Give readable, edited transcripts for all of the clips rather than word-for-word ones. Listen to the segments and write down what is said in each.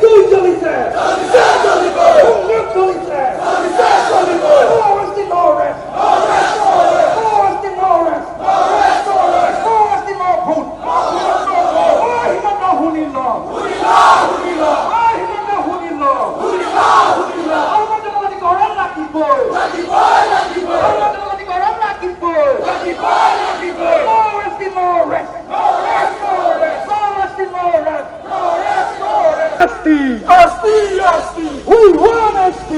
তুই চলিছে সংগ্রাম চলিছে We want SD.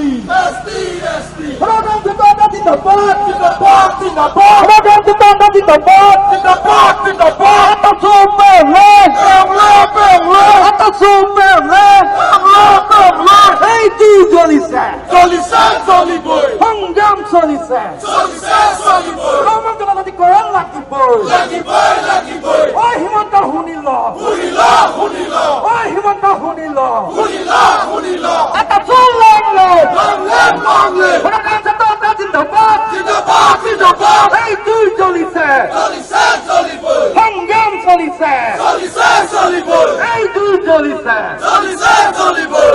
Program to Bangladesh in the box, in the box, in the box. Program to Bangladesh in the box, in the box, in the box. At the Superland, at the Superland, hey, tu Jolisa, Jolly boy, Hangam Jolisa, boy. Program to Bangladesh Koran lucky boy. Oh, Himanta Hunila, oh, Himanta Hunila. At the Superland, Program to Bangladesh in the box, hey, tu Jolisa, boy. Hangam Jolisa, boy. Hey, tu Jolisa, boy.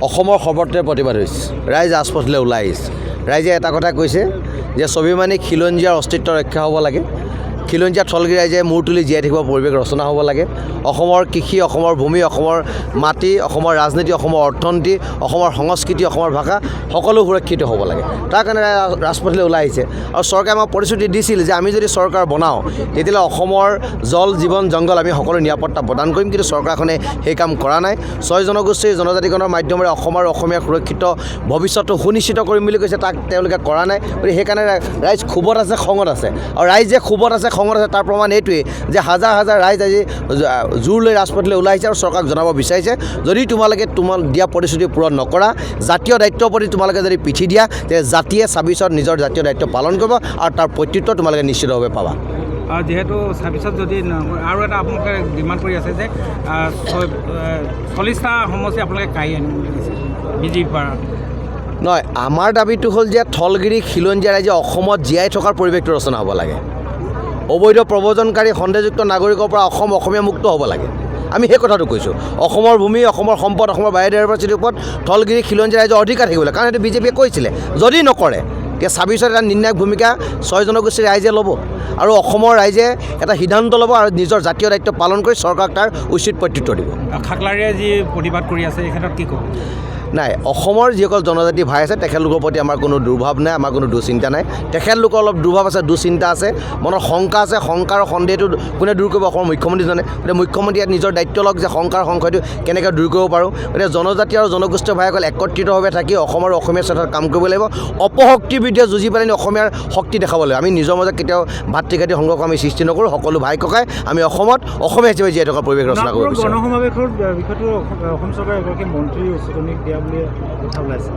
অসমৰ সৰ্বত্ৰে প্ৰতিবাদ হৈছে ৰাইজ ৰাজপথলৈ ওলাই আহিছে ৰাইজে এটা কথা কৈছে যে স্বাভিমানী খিলঞ্জীয়াৰ অস্তিত্ব ৰক্ষা হ'ব লাগে খিলঞ্জীয়া থলগী ৰাইজে মূৰ তুলি জীয়াই থাকিব পৰিৱেশ ৰচনা হ'ব লাগে অসমৰ কৃষি অসমৰ ভূমি অসমৰ মাটি অসমৰ ৰাজনীতি অসমৰ অৰ্থনীতি অসমৰ সংস্কৃতি অসমৰ ভাষা সকলো সুৰক্ষিত হ'ব লাগে তাৰ কাৰণে ৰাজপথলৈ ওলাই আহিছে আৰু চৰকাৰে আমাক প্ৰতিশ্ৰুতি দিছিল যে আমি যদি চৰকাৰ বনাওঁ তেতিয়াহ'লে অসমৰ জল জীৱন জংগল আমি সকলো নিৰাপত্তা প্ৰদান কৰিম কিন্তু চৰকাৰখনে সেই কাম কৰা নাই 6 জনগোষ্ঠীৰ জনজাতিকৰণৰ মাধ্যমেৰে অসম আৰু অসমীয়া সুৰক্ষিত ভৱিষ্যতটো সুনিশ্চিত কৰিম বুলি কৈছে তাক তেওঁলোকে কৰা নাই গতিকে সেইকাৰণে ৰাইজ ক্ষোভত আছে খঙত আছে আৰু ৰাইজে ক্ষোভত আছে খঙত আছে তাৰ প্ৰমাণ এইটোৱেই যে হাজাৰ হাজাৰ ৰাইজ আজি জোৰ লৈ ৰাজপথলৈ ওলাই আহিছে আৰু চৰকাৰক জনাব বিচাৰিছে যদি তোমালোকে দিয়া প্ৰতিশ্ৰুতি পূৰণ নকৰা জাতীয় দায়িত্বৰ প্ৰতি তোমালোকে যদি পিঠি দিয়া তেতিয়া জাতিয়ে 26ত নিজৰ জাতীয় দায়িত্ব পালন কৰিব আৰু তাৰ প্ৰত্যুত্তৰ তোমালোকে নিশ্চিতভাৱে পাবা যেহেতু 26ত যদি আৰু এটা আপোনালোকে ডিমাণ্ড কৰি আছে যে 40টা সমষ্টি আপোনালোকে কাঢ়ি আনিম বুলি কৈছে বিজেপিৰ পৰা নহয় আমাৰ দাবীটো হ'ল যে থলগিৰি খিলঞ্জীয়া ৰাইজে অসমত জীয়াই থকাৰ পৰিৱেশটো ৰচনা হ'ব লাগে অবৈধ প্ৰব্ৰজনকাৰী সন্দেহযুক্ত নাগৰিকৰ পৰা অসম অসমীয়া মুক্ত হ'ব লাগে আমি সেই কথাটো কৈছোঁ অসমৰ ভূমি অসমৰ সম্পদ অসমৰ বায়'ডাইভাৰ্চিটিৰ ওপৰত থলগিৰি খিলঞ্জীয়া ৰাইজৰ অধিকাৰ থাকিব লাগে কাৰণ এইটো বিজেপিয়ে কৈছিলে যদি নকৰে তেতিয়া 26ত এটা নিৰ্ণায়ক ভূমিকা 6 জনগোষ্ঠীৰ ৰাইজে ল'ব আৰু অসমৰ ৰাইজে এটা সিদ্ধান্ত ল'ব আৰু নিজৰ জাতীয় দায়িত্ব পালন কৰি চৰকাৰক তাৰ উচিত প্ৰত্যুত্তৰ দিব খাকলাৰীয়ে যি প্ৰতিবাদ কৰি আছে এই ক্ষেত্ৰত কি ক'ব নাই অসমৰ যিসকল জনজাতি ভাই আছে তেখেতলোকৰ প্ৰতি আমাৰ কোনো দুৰ্ভাৱ নাই আমাৰ কোনো দুচিন্তা নাই তেখেতলোকৰ অলপ দুৰ্ভাৱ আছে দুচিন্তা আছে মনৰ শংকা আছে শংকা আৰু সন্দেহটো কোনে দূৰ কৰিব অসমৰ মুখ্যমন্ত্ৰীজনে গতিকে মুখ্যমন্ত্ৰীয়ে নিজৰ দায়িত্ব লওক যে শংকাৰ সংশয়টো কেনেকৈ দূৰ কৰিব পাৰোঁ গতিকে জনজাতি আৰু জনগোষ্ঠীয় ভাইসকল একত্ৰিতভাৱে থাকি অসম আৰু অসমীয়া স্বাৰ্থত কাম কৰিব লাগিব অপশক্তিৰ বিৰুদ্ধে যুঁজি পেলাই অসমীয়াৰ শক্তি দেখাব লাগিব আমি নিজৰ মাজত কেতিয়াও ভাতৃঘাতী সংঘৰ্ষ আমি সৃষ্টি নকৰোঁ সকলো ভাই ককাই আমি অসমত অসমীয়া হিচাপে জীয়াই থকাৰ পৰিৱেশ ৰচনা কৰিব বিচাৰোঁ গণসমাৱেশৰ বিষয়টো অসম চৰকাৰে এগৰাকী মন্ত্ৰী উচতনি দিয়া বুলি কথা ওলাইছে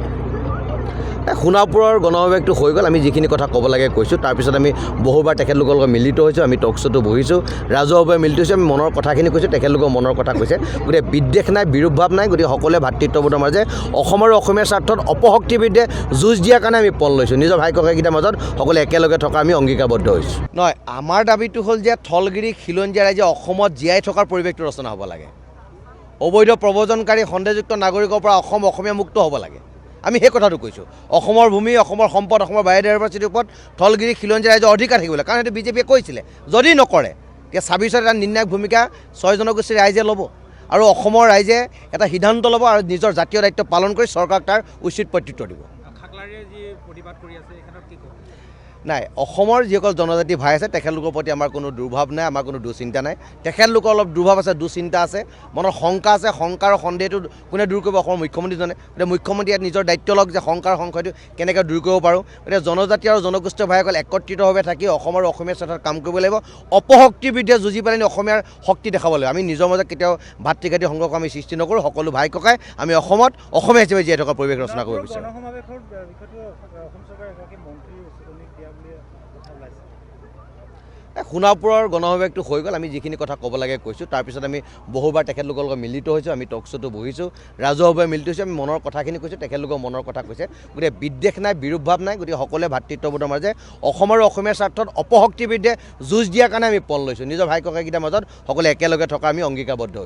সোণাপুৰৰ গণসমাৱেশটো হৈ গ'ল আমি যিখিনি কথা ক'ব লাগে কৈছোঁ তাৰপিছত আমি বহুবাৰ তেখেতলোকৰ লগত মিলিত হৈছোঁ আমি টক শ্ব'টো বহিছোঁ ৰাজহুৱাভাৱে মিলিত হৈছোঁ আমি মনৰ কথাখিনি কৈছোঁ তেখেতলোকৰ মনৰ কথা কৈছে গতিকে বিদ্বেষ নাই বিৰূপভাৱ নাই গতিকে সকলোৱে ভাতৃত্ববোধৰ মাজে অসম আৰু অসমীয়াৰ স্বাৰ্থত অপশক্তিৰ বিৰুদ্ধে যুঁজ দিয়াৰ কাৰণে আমি পল লৈছোঁ নিজৰ ভাই ককাইকেইটাৰ মাজত সকলোৱে একেলগে থকা আমি অংগীকাৰবদ্ধ হৈছোঁ নহয় আমাৰ দাবীটো হ'ল যে থলগিৰি খিলঞ্জীয়া ৰাইজে অসমত জীয়াই থকাৰ পৰিৱেশটো ৰচনা হ'ব লাগে অবৈধ প্ৰব্ৰজনকাৰী সন্দেহযুক্ত নাগৰিকৰ পৰা অসম অসমীয়া মুক্ত হ'ব লাগে আমি সেই কথাটো কৈছোঁ অসমৰ ভূমি অসমৰ সম্পদ অসমৰ বায়'ডাইভাৰ্চিটিৰ ওপৰত থলগিৰি খিলঞ্জীয়া ৰাইজৰ অধিকাৰ থাকিব লাগে কাৰণ এইটো বিজেপিয়ে কৈছিলে যদি নকৰে তেতিয়া 26ত এটা নিৰ্ণায়ক ভূমিকা 6 জনগোষ্ঠীৰ ৰাইজে ল'ব আৰু অসমৰ ৰাইজে এটা সিদ্ধান্ত ল'ব আৰু নিজৰ জাতীয় দায়িত্ব পালন কৰি চৰকাৰক তাৰ উচিত প্ৰত্যুত্তৰ দিব খাকলাৰীয়ে যি প্ৰতিবাদ কৰি আছে এই ক্ষেত্ৰত কি ক'ব নাই অসমৰ যিসকল জনজাতি ভাই আছে তেখেতলোকৰ প্ৰতি আমাৰ কোনো দুৰ্ভাৱ নাই আমাৰ কোনো দুচিন্তা নাই তেখেতলোকৰ অলপ দুৰ্ভাৱ আছে দুচিন্তা আছে মনৰ শংকা আছে শংকা আৰু সন্দেহটো কোনে দূৰ কৰিব অসমৰ মুখ্যমন্ত্ৰীজনে গতিকে মুখ্যমন্ত্ৰীয়ে নিজৰ দায়িত্ব লওক যে শংকাৰ সংশয়টো কেনেকৈ দূৰ কৰিব পাৰোঁ গতিকে জনজাতি আৰু জনগোষ্ঠীয় ভাইসকল একত্ৰিতভাৱে থাকি অসম আৰু অসমীয়া স্বাৰ্থত কাম কৰিব লাগিব অপশক্তিৰ বিৰুদ্ধে যুঁজি পেলাই অসমীয়াৰ শক্তি দেখাব লাগিব আমি নিজৰ মাজত কেতিয়াও ভাতৃঘাতী সংঘৰ্ষ আমি সৃষ্টি নকৰোঁ সকলো ভাই ককাই আমি অসমত অসমীয়া হিচাপে জীয়াই থকাৰ পৰিৱেশ ৰচনা কৰিব বিচাৰোঁ গণসমাৱেশৰ বিষয়টো অসম চৰকাৰে এগৰাকী মন্ত্ৰী উচতনি দিয়া বুলি কথা ওলাইছে সোণাপুৰৰ গণসভাটো হৈ গ'ল আমি যিখিনি কথা ক'ব লাগে কৈছোঁ তাৰপিছত আমি বহুবাৰ তেখেতলোকৰ লগত মিলিত হৈছোঁ আমি টক শ্ব'টো বহিছোঁ ৰাজহুৱাভাৱে মিলিত হৈছোঁ আমি মনৰ কথাখিনি কৈছোঁ তেখেতলোকৰ মনৰ কথা কৈছে গতিকে বিদ্বেষ নাই বিৰূপ ভাৱ নাই গতিকে সকলোৱে ভাতৃত্ববোধৰ মাজে অসম আৰু অসমীয়াৰ স্বাৰ্থত অপশক্তিৰ বিৰুদ্ধে যুঁজ দিয়াৰ কাৰণে আমি পণ লৈছোঁ নিজৰ ভাই ককাইকেইটাৰ মাজত সকলোৱে একেলগে থকা আমি অংগীকাৰবদ্ধ হৈছোঁ